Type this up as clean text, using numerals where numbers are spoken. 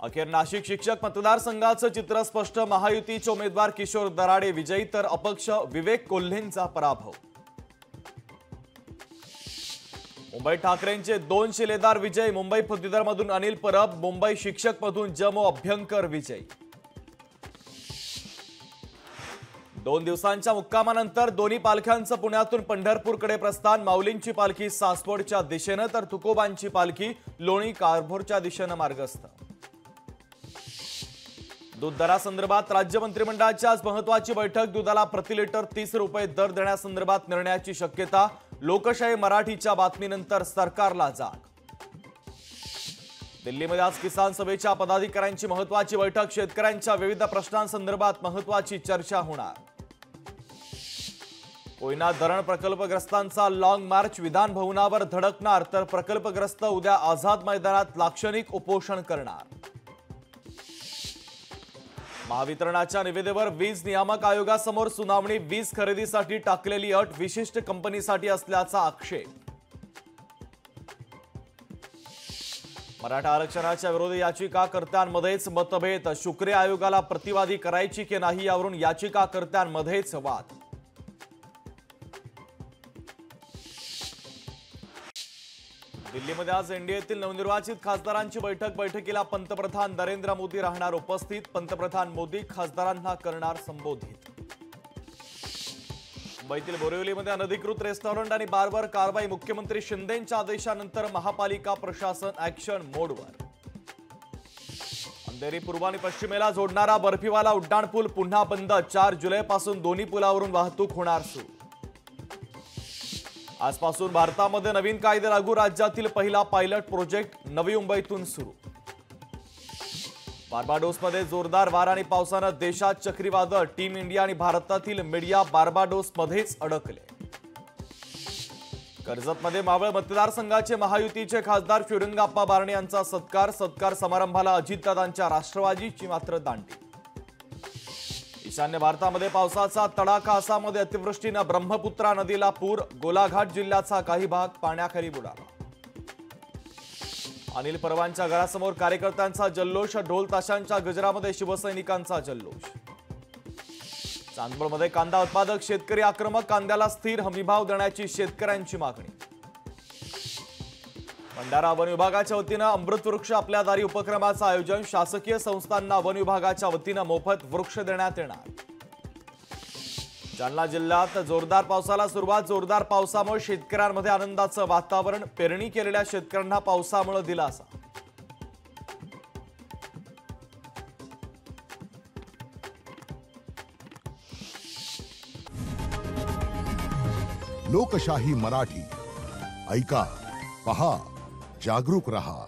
अखेर नाशिक शिक्षक मतदारसंघाचं चित्र स्पष्ट। महायुतीचे उमेदवार किशोर दराडे विजयी तर अपक्ष विवेक कोल्हेंचा पराभव। मुंबई ठाकरेंचे 2 शिलेदार विजय। मुंबई पदवीधरमधून अनिल परब, मुंबई शिक्षकमधून जमो अभ्यंकर विजयी। 2 दिवसांच्या मुक्कामानंतर दोन्ही पालख्यांचं पुण्यातून पंढरपूरकडे प्रस्थान। माऊलींची पालखी सासवडच्या दिशेने तर तुकोबांची पालखी लोणी कारभारच्या दिशेने मार्गस्थ। दूध दरासंदर्भात राज्य मंत्रिमंडळाची आज महत्त्वाची बैठक। दुधाला प्रति लिटर 30 रुपये दर देण्यासंदर्भात निर्णयाची शक्यता। लोकशाही मराठीच्या बातमीनंतर सरकारला जाग। दिल्लीमध्ये आज किसान सभेच्या पदाधिकाऱ्यांची महत्त्वाची बैठक। शेतकऱ्यांच्या विविध प्रश्नांसंदर्भात महत्त्वाची चर्चा होणार। कोयना धरण प्रकल्पग्रस्तांचा लॉंग मार्च विधान भवनावर धडकणार तर प्रकल्पग्रस्त उद्या आझाद मैदानात लाक्षणिक उपोषण करणार। महावितरणाच्या निविदेवर वीज नियामक आयोगासमोर सुनावणी। वीज खरेदीसाठी टाकलेली अट विशिष्ट कंपनीसाठी असल्याचा आक्षेप। मराठा आरक्षणाच्या विरोधी याचिकाकर्त्यांमध्येच मतभेद। शुक्रे आयोगाला प्रतिवादी करायची की नाही यावरून याचिकाकर्त्यांमध्येच वाद। दिल्लीमध्ये आज एनडीएतील नवनिर्वाचित खासदारांची बैठक। बैठकीला पंतप्रधान नरेंद्र मोदी राहणार उपस्थित। पंतप्रधान मोदी खासदारांना करणार संबोधित। मुंबईतील बोरिवलीमध्ये अनधिकृत रेस्टॉरंट आणि बारवर कारवाई। मुख्यमंत्री शिंदेंच्या आदेशानंतर महापालिका प्रशासन ॲक्शन मोडवर। अंधेरी पूर्व आणि पश्चिमेला जोडणारा बर्फीवाला उड्डाणपूल पुन्हा बंद। 4 जुलैपासून दोन्ही पुलावरून वाहतूक होणार सुरू। आजपासून भारतामध्ये नवीन कायदे लागू। राज्यातील पहिला पायलट प्रोजेक्ट नवी मुंबईतून सुरू। बार्बाडोसमध्ये जोरदार वारा आणि पावसानं देशात चक्रीवादळ। टीम इंडिया आणि भारतातील मीडिया बार्बाडोसमध्येच अडकले। कर्जतमध्ये मावळ मतदारसंघाचे महायुतीचे खासदार फिरंगाप्पा बारणे यांचा सत्कार समारंभाला अजितदादांच्या राष्ट्रवादीची मात्र दांडी। ईशान्य भारतामध्ये पावसाचा तडाखा। आसाममध्ये अतिवृष्टीने ब्रह्मपुत्रा नदीला पूर। गोलाघाट जिल्ह्याचा काही भाग पाण्याखाली बुडाला। अनिल परबांच्या घरासमोर कार्यकर्त्यांचा जल्लोष। ढोल ताशांच्या गजरामध्ये शिवसैनिकांचा जल्लोष। चांदवडमध्ये कांदा उत्पादक शेतकरी आक्रमक। कांद्याला स्थिर हमीभाव देण्याची शेतकऱ्यांची मागणी। भंडारा वन विभागाच्या वतीने अमृत वृक्ष आपल्या दारी उपक्रमाचं आयोजन। शासकीय संस्थांना वन विभागाच्या वतीने मोफत वृक्ष देण्यात येणार। जालना जिल्ह्यात जोरदार पावसाला सुरुवात। जोरदार पावसामुळे शेतकऱ्यांमध्ये आनंदाचं वातावरण। पेरणी केलेल्या शेतकऱ्यांना पावसामुळे दिलासा। लोकशाही मराठी ऐका, पहा, जागरूक रहा।